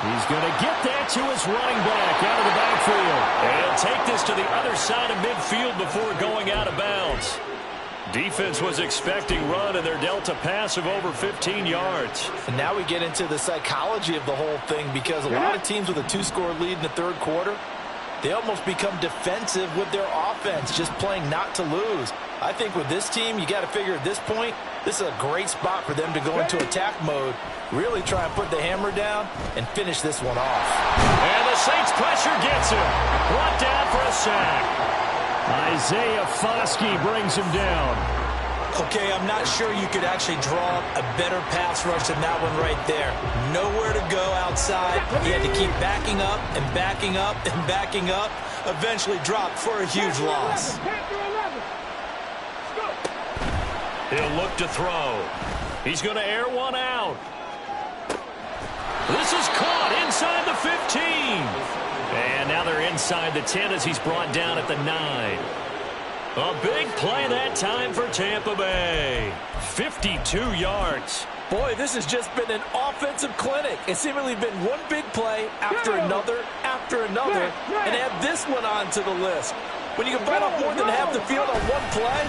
He's going to get that to his running back out of the backfield. And he'll take this to the other side of midfield before going out of bounds. Defense was expecting run, and they're dealt a pass of over 15 yards. And now we get into the psychology of the whole thing, because a lot of teams with a 2-score lead in the 3rd quarter, they almost become defensive with their offense, just playing not to lose. I think with this team, you got to figure at this point, this is a great spot for them to go into attack mode, really try and put the hammer down and finish this one off. And the Saints pressure gets him. Brought down for a sack. Isaiah Foskey brings him down. Okay, I'm not sure you could actually draw up a better pass rush than that one right there. Nowhere to go outside. He had to keep backing up and backing up and backing up. Eventually dropped for a huge loss. He'll look to throw. He's going to air one out. This is caught inside the 15. And now they're inside the 10 as he's brought down at the 9. A big play that time for Tampa Bay. 52 yards. Boy, this has just been an offensive clinic. It's seemingly been one big play after another, and add this one on to the list. When you can bite off more than half the field on one play,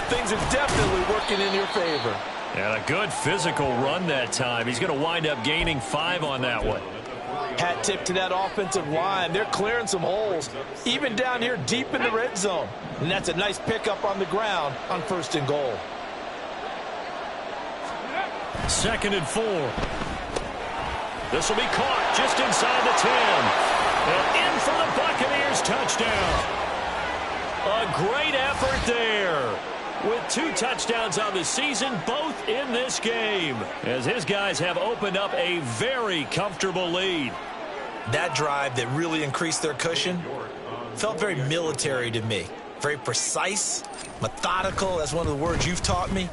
things are definitely working in your favor. And a good physical run that time. He's going to wind up gaining 5 on that one. Hat tip to that offensive line. They're clearing some holes, even down here deep in the red zone. And that's a nice pickup on the ground on 1st and goal. 2nd and 4. This will be caught just inside the 10. And in for the Buccaneers touchdown. A great effort there. With 2 touchdowns on the season, both in this game, as his guys have opened up a very comfortable lead. That drive that really increased their cushion felt very military to me. Very precise, methodical. That's one of the words you've taught me.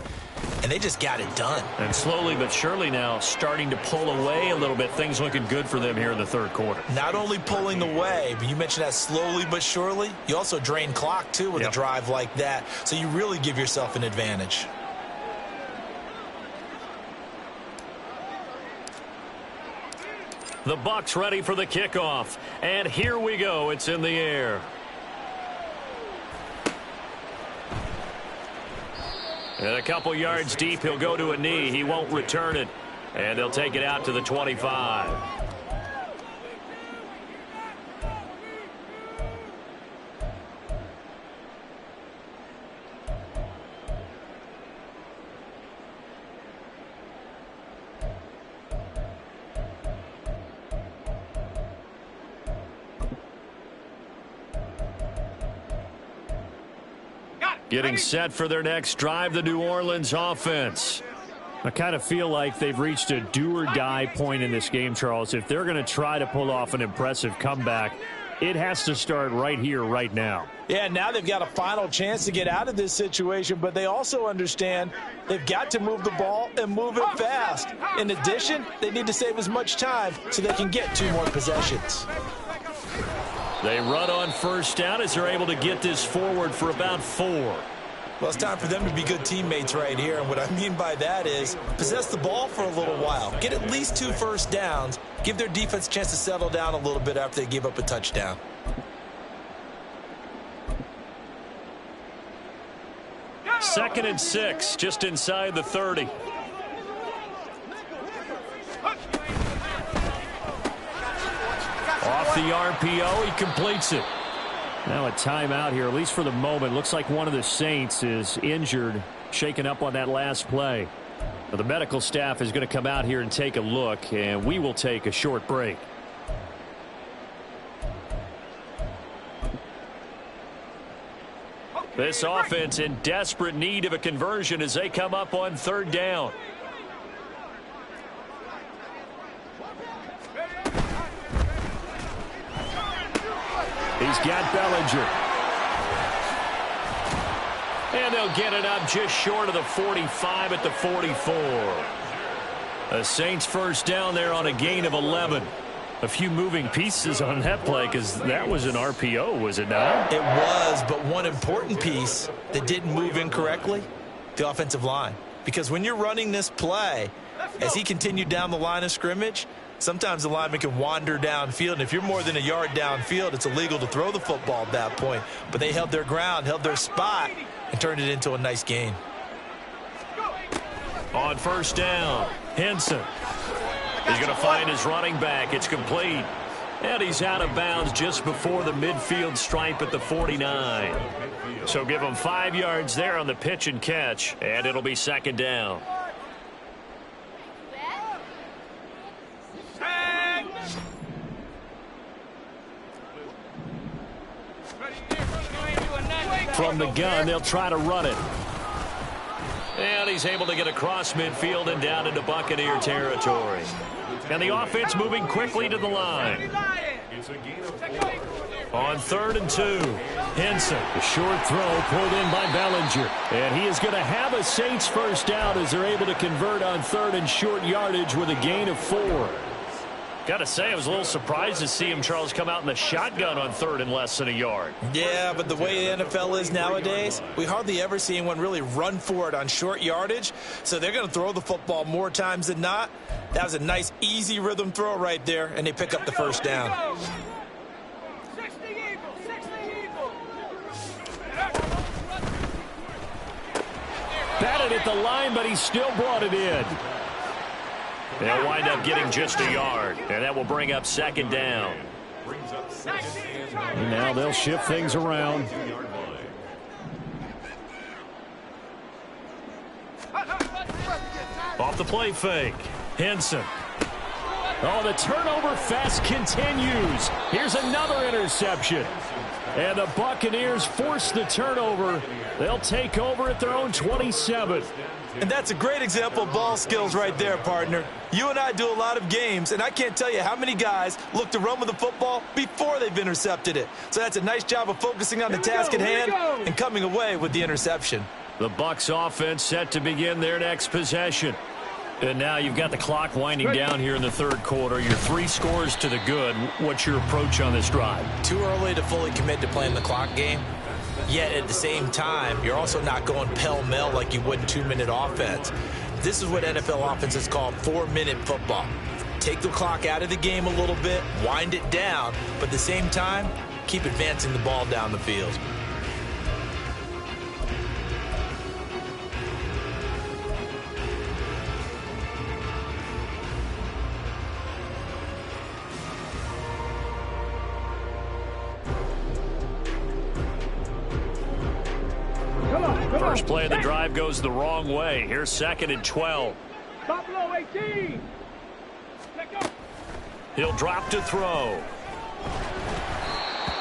And they just got it done. And slowly but surely now starting to pull away a little bit. Things looking good for them here in the 3rd quarter. Not only pulling away, but you mentioned that slowly but surely. You also drain clock, too, with a drive like that. So you really give yourself an advantage. The Bucs ready for the kickoff. And here we go. It's in the air. And a couple yards deep, he'll go to a knee. He won't return it. And they'll take it out to the 25. Getting set for their next drive, the New Orleans offense. I kind of feel like they've reached a do-or-die point in this game, Charles. If they're going to try to pull off an impressive comeback, It has to start right here, right now. Yeah, now they've got a final chance to get out of this situation, but they also understand they've got to move the ball and move it fast. In addition, they need to save as much time so they can get 2 more possessions. They run on first down as they're able to get this forward for about 4. Well, it's time for them to be good teammates right here, and what I mean by that is possess the ball for a little while, get at least 2 first downs, give their defense a chance to settle down a little bit after they give up a touchdown. Second and 6, just inside the 30. Off the RPO, he completes it. Now a timeout here, at least for the moment. Looks like one of the Saints is injured, shaken up on that last play. Now the medical staff is going to come out here and take a look, and we will take a short break. This offense in desperate need of a conversion as they come up on 3rd down. He's got Bellinger. And they'll get it up just short of the 45 at the 44. A Saints first down there on a gain of 11. A few moving pieces on that play because that was an RPO, was it not? It was, but one important piece that didn't move incorrectly, the offensive line. Because when you're running this play, as he continued down the line of scrimmage, sometimes the lineman can wander downfield, and if you're more than a yard downfield, it's illegal to throw the football at that point. But they held their ground, held their spot, and turned it into a nice gain. On first down, Henson. He's going to find his running back. It's complete. And he's out of bounds just before the midfield stripe at the 49. So give him 5 yards there on the pitch and catch, and it'll be 2nd down. From the gun, they'll try to run it. And he's able to get across midfield and down into Buccaneer territory. And the offense moving quickly to the line. On 3rd and 2, Henson. The short throw pulled in by Bellinger. And he is going to have a Saints first down as they're able to convert on 3rd and short yardage with a gain of 4. Got to say, I was a little surprised to see him, Charles, come out in the shotgun on 3rd and less than a yard. Yeah, but the way the NFL is nowadays, we hardly ever see anyone really run for it on short yardage. So they're going to throw the football more times than not. That was a nice, easy rhythm throw right there, and they pick up the first down. Batted at the line, but he still brought it in. They'll wind up getting just a yard, and that will bring up 2nd down. And now they'll shift things around. Off the play fake, Henson. Oh, the turnover fest continues. Here's another interception. And the Buccaneers force the turnover. They'll take over at their own 27. And that's a great example of ball skills right there, partner. You and I do a lot of games, and I can't tell you how many guys look to run with the football before they've intercepted it. So that's a nice job of focusing on the task at hand and coming away with the interception. The Bucs offense set to begin their next possession. And now you've got the clock winding down here in the 3rd quarter. Your 3 scores to the good. What's your approach on this drive? Too early to fully commit to playing the clock game. Yet at the same time, you're also not going pell-mell like you would in 2-minute offense. This is what NFL offenses call 4-minute football. Take the clock out of the game a little bit, wind it down, but at the same time, keep advancing the ball down the field. First play of the drive goes the wrong way. Here's 2nd and 12. Top low 18. He'll drop to throw.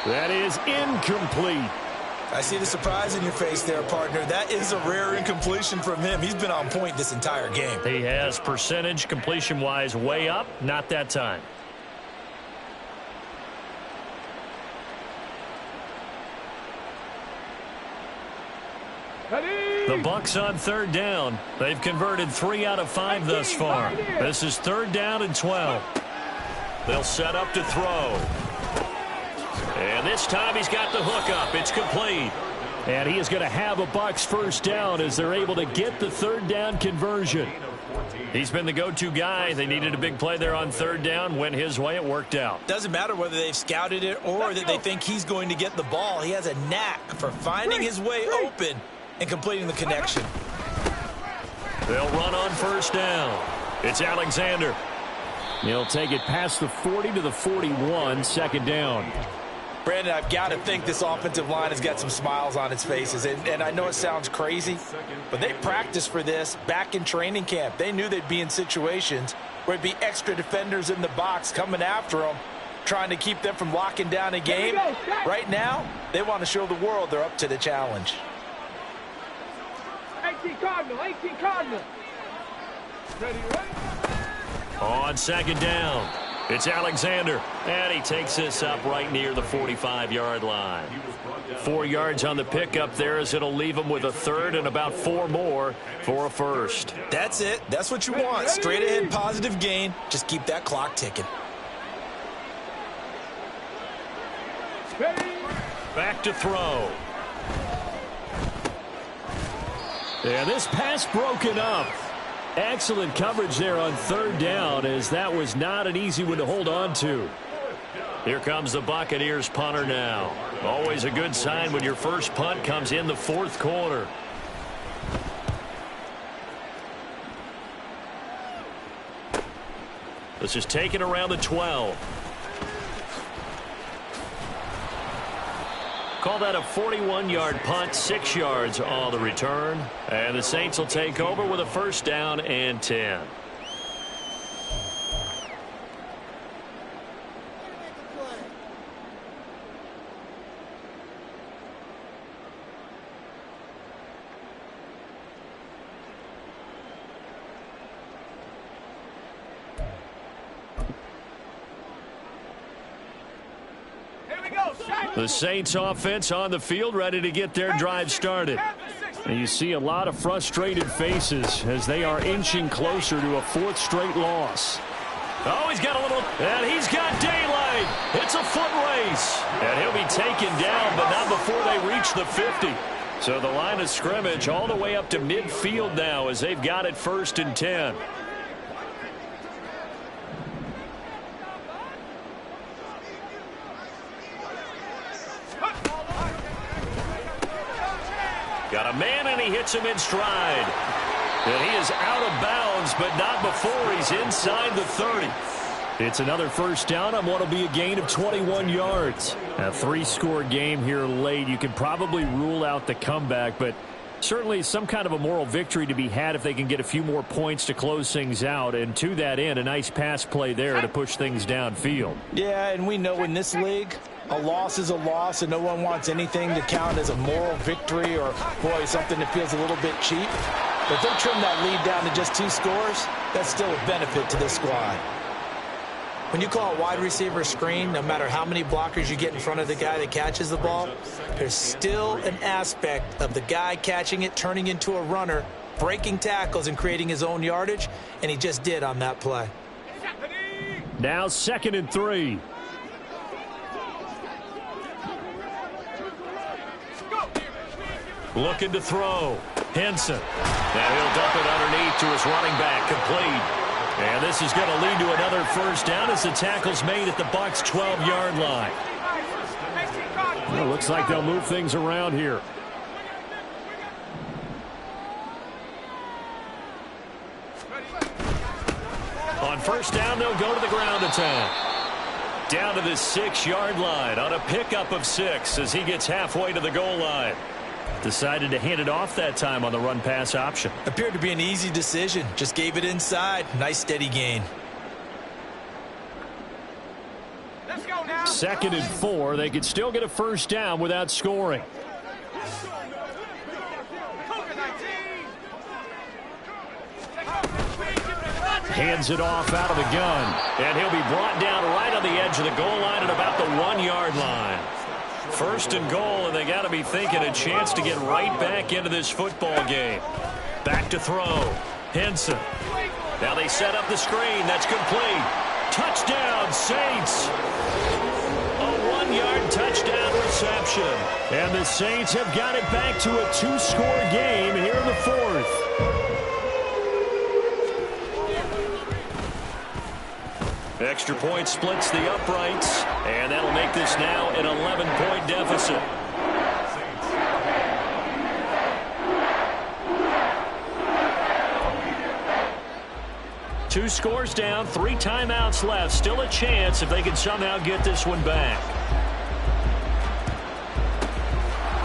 That is incomplete. I see the surprise in your face there, partner. That is a rare incompletion from him. He's been on point this entire game. He has percentage completion-wise way up. Not that time. The Bucs on third down. They've converted 3 out of 5 thus far. This is 3rd down and 12. They'll set up to throw. And this time he's got the hook up. It's complete. And he is going to have a Bucs first down as they're able to get the 3rd down conversion. He's been the go-to guy. They needed a big play there on 3rd down. Went his way. It worked out. Doesn't matter whether they've scouted it or that they think he's going to get the ball. He has a knack for finding his way open and completing the connection. They'll run on 1st down. It's Alexander. He'll take it past the 40 to the 41, 2nd down. Brandon, I've got to think this offensive line has got some smiles on its faces. And I know it sounds crazy, but they practiced for this back in training camp. They knew they'd be in situations where it'd be extra defenders in the box coming after them, trying to keep them from locking down a game. Right now, they want to show the world they're up to the challenge. 18 Cardinal, 18 Cardinal. Ready, ready? On 2nd down, it's Alexander. And he takes this up right near the 45-yard line. 4 yards on the pickup there as it'll leave him with a 3rd and about 4 more for a first. That's it. That's what you want. Straight ahead positive gain. Just keep that clock ticking. Back to throw. And this pass broken up. Excellent coverage there on 3rd down, as that was not an easy one to hold on to. Here comes the Buccaneers punter now. Always a good sign when your first punt comes in the 4th quarter. This is taken around the 12. Call that a 41-yard punt, 6 yards on the return. And the Saints will take over with a 1st down and 10. The Saints offense on the field, ready to get their drive started. And you see a lot of frustrated faces as they are inching closer to a 4th straight loss. Oh, he's got a little, and he's got daylight. It's a foot race. And he'll be taken down, but not before they reach the 50. So the line of scrimmage all the way up to midfield now as they've got it 1st and 10. Got a man, and he hits him in stride. And he is out of bounds, but not before he's inside the 30. It's another 1st down on what will be a gain of 21 yards. A 3-score game here late. You can probably rule out the comeback, but certainly some kind of a moral victory to be had if they can get a few more points to close things out. And to that end, a nice pass play there to push things downfield. Yeah, and we know in this league, a loss is a loss, and no one wants anything to count as a moral victory or, boy, something that feels a little bit cheap. But if they trim that lead down to just 2 scores, that's still a benefit to this squad. When you call a wide receiver screen, no matter how many blockers you get in front of the guy that catches the ball, there's still an aspect of the guy catching it, turning into a runner, breaking tackles and creating his own yardage, and he just did on that play. Now 2nd and 3. Looking to throw. Henson. Now he'll dump it underneath to his running back. Complete. And this is going to lead to another 1st down as the tackle's made at the Bucs' 12-yard line. Well, looks like they'll move things around here. On 1st down, they'll go to the ground attack. Down to the 6-yard line on a pickup of 6 as he gets halfway to the goal line. Decided to hand it off that time on the run-pass option. Appeared to be an easy decision. Just gave it inside. Nice steady gain. Let's go now. 2nd and 4. They could still get a 1st down without scoring. Hands it off out of the gun. And he'll be brought down right on the edge of the goal line at about the 1-yard line. First and goal, and they got to be thinking a chance to get right back into this football game. Back to throw. Henson. Now they set up the screen. That's complete. Touchdown, Saints. A 1-yard touchdown reception. And the Saints have got it back to a 2-score game here in the fourth. Extra point splits the uprights, and that'll make this now an 11-point deficit. Two scores down, 3 timeouts left. Still a chance if they can somehow get this one back.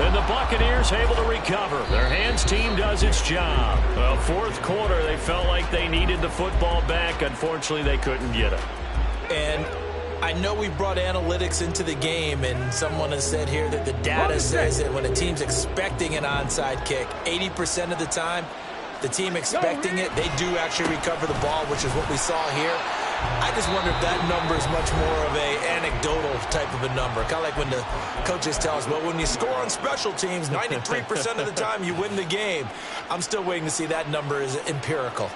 And the Buccaneers able to recover. Their hands team does its job. Well, fourth quarter, they felt like they needed the football back. Unfortunately, they couldn't get it. And I know we brought analytics into the game, and someone has said here that the data says that when a team's expecting an onside kick, 80% of the time, the team expecting it, they do actually recover the ball, which is what we saw here. I just wonder if that number is much more of a anecdotal type of a number. Kind of like when the coaches tell us, well, when you score on special teams, 93% of the time you win the game. I'm still waiting to see that number is empirical.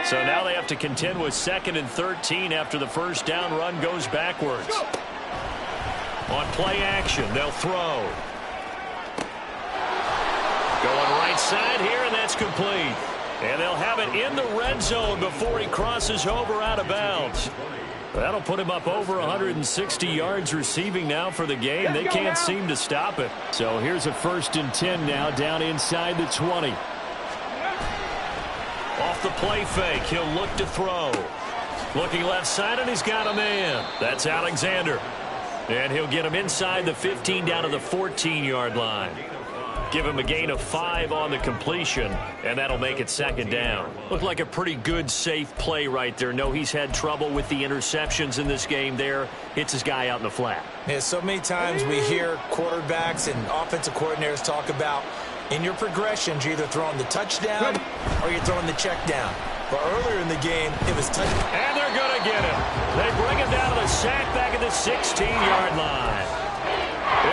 So now they have to contend with 2nd and 13 after the first down run goes backwards. On play action, they'll throw. Going right side here, and that's complete. And they'll have it in the red zone before he crosses over out of bounds. That'll put him up over 160 yards receiving now for the game. They can't seem to stop it. So here's a 1st and 10 now down inside the 20. Off the play fake, he'll look to throw. Looking left side, and he's got a man. That's Alexander. And he'll get him inside the 15 down to the 14-yard line. Give him a gain of 5 on the completion, and that'll make it 2nd down. Looked like a pretty good, safe play right there. No, he's had trouble with the interceptions in this game there. Hits his guy out in the flat. Yeah, so many times we hear quarterbacks and offensive coordinators talk about in your progressions, you're either throwing the touchdown or you're throwing the check down. But earlier in the game, it was touchdown. And they're going to get him. They bring him down to the sack back at the 16-yard line.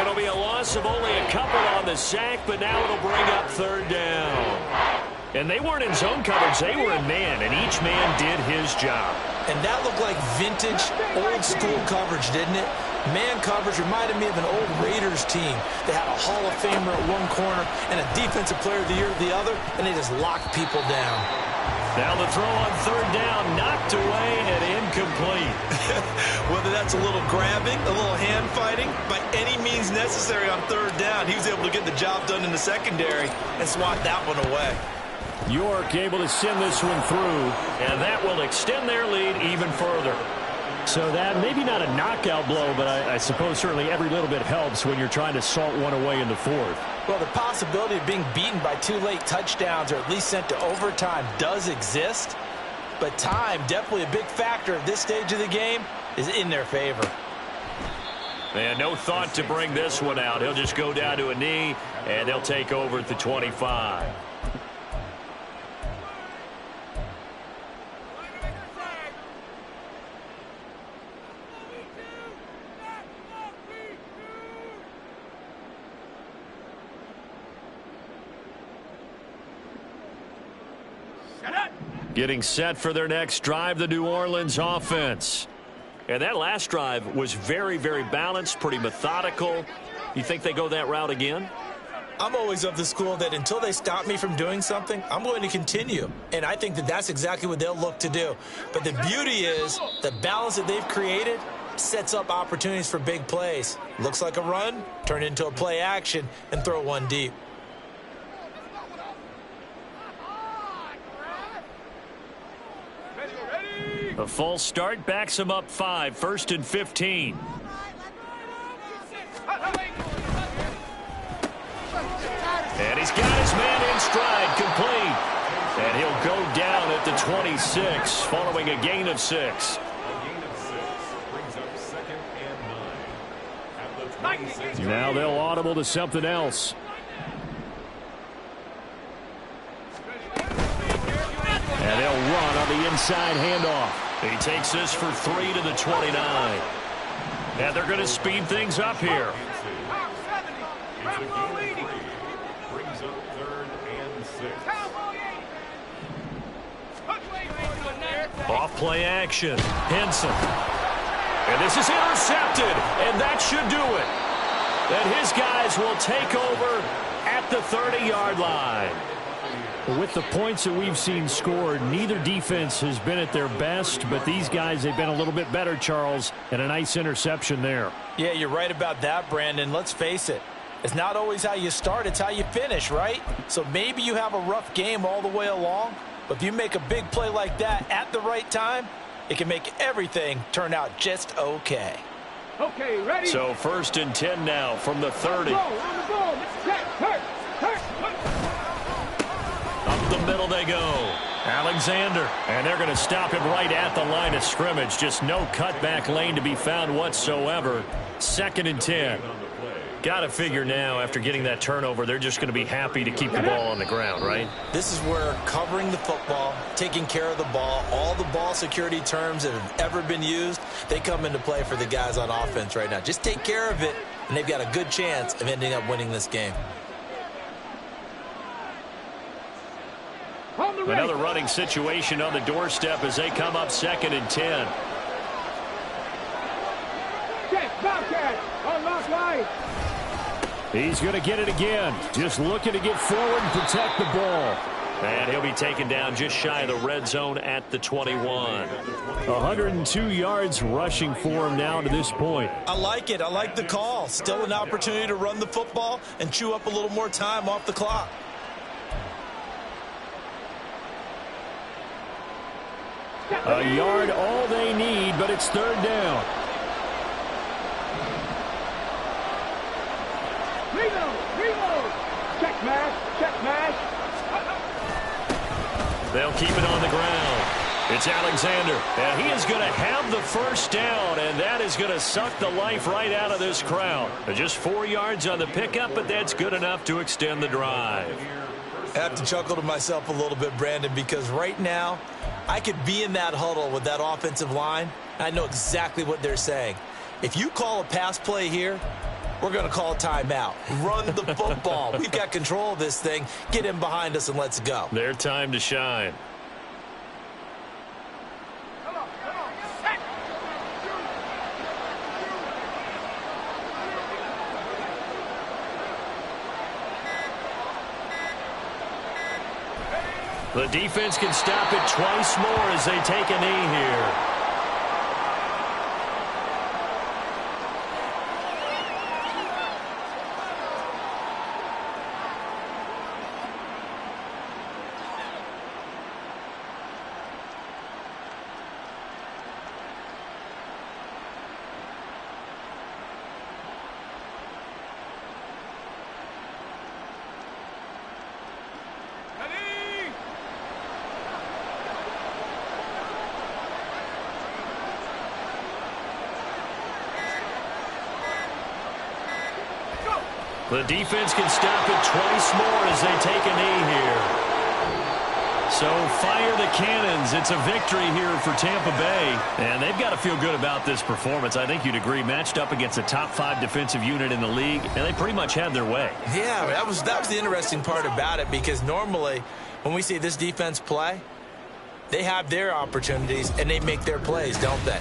It'll be a loss of only a couple on the sack, but now it'll bring up 3rd down. And they weren't in zone coverage. They were in man, and each man did his job. And that looked like vintage, old-school coverage, didn't it? Man coverage reminded me of an old Raiders team. They had a Hall of Famer at one corner and a Defensive Player of the Year at the other, and they just locked people down. Now the throw on 3rd down, knocked away and incomplete. Whether that's a little grabbing, a little hand fighting, by any means necessary on 3rd down, he was able to get the job done in the secondary and swat that one away. York able to send this one through. And that will extend their lead even further. So that maybe not a knockout blow, but I suppose certainly every little bit helps when you're trying to salt one away in the 4th. Well, the possibility of being beaten by 2 late touchdowns or at least sent to overtime does exist. But time, definitely a big factor at this stage of the game, is in their favor. And no thought to bring this one out. He'll just go down to a knee, and they'll take over at the 25. Getting set for their next drive, the New Orleans offense. And that last drive was very, very balanced, pretty methodical. You think they go that route again? I'm always of the school that until they stop me from doing something, I'm going to continue. And I think that that's exactly what they'll look to do. But the beauty is the balance that they've created sets up opportunities for big plays. Looks like a run, turn into a play action, and throw one deep. A false start backs him up 5, 1st and 15. And he's got his man in stride, complete. And he'll go down at the 26, following a gain of 6. A gain of 6 brings up 2nd and 9. At the 26. Now they'll audible to something else. And they'll run on the inside handoff. He takes this for 3 to the 29. And they're going to speed things up here. It's a gain of 3. Brings up 3rd and 6. Off play action. Henson. And this is intercepted. And that should do it. And his guys will take over at the 30-yard line. With the points that we've seen scored, neither defense has been at their best, but these guys, they've been a little bit better, Charles, and a nice interception there. Yeah, you're right about that, Brandon. Let's face it. It's not always how you start, it's how you finish, right? So maybe you have a rough game all the way along, but if you make a big play like that at the right time, it can make everything turn out just okay. Okay, ready? So 1st and 10 now from the 30. On the ball. Hurt. Up the middle they go. Alexander. And they're going to stop him right at the line of scrimmage. Just no cutback lane to be found whatsoever. 2nd and 10. Got to figure now, after getting that turnover, they're just going to be happy to keep the ball on the ground, right? This is where covering the football, taking care of the ball, all the ball security terms that have ever been used, they come into play for the guys on offense right now. Just take care of it, and they've got a good chance of ending up winning this game. Another running situation on the doorstep as they come up 2nd and 10. Check, Bobcat, on lock line. He's going to get it again. Just looking to get forward and protect the ball. And he'll be taken down just shy of the red zone at the 21. 102 yards rushing for him now to this point. I like it. I like the call. Still an opportunity to run the football and chew up a little more time off the clock. A yard all they need, but it's 3rd down. Reload. Check mash. They'll keep it on the ground. It's Alexander. And he is going to have the 1st down, and that is going to suck the life right out of this crowd. Just 4 yards on the pickup, but that's good enough to extend the drive. I have to chuckle to myself a little bit, Brandon, because right now I could be in that huddle with that offensive line. I know exactly what they're saying. If you call a pass play here, we're going to call a timeout. Run the football. We've got control of this thing. Get in behind us and let's go. Their time to shine. The defense can stop it twice more as they take a knee here. The defense can stop it twice more as they take a knee here. So fire the cannons. It's a victory here for Tampa Bay. And they've got to feel good about this performance. I think you'd agree, matched up against a top 5 defensive unit in the league, and they pretty much had their way. Yeah, that was the interesting part about it, because normally when we see this defense play, they have their opportunities and they make their plays, don't they?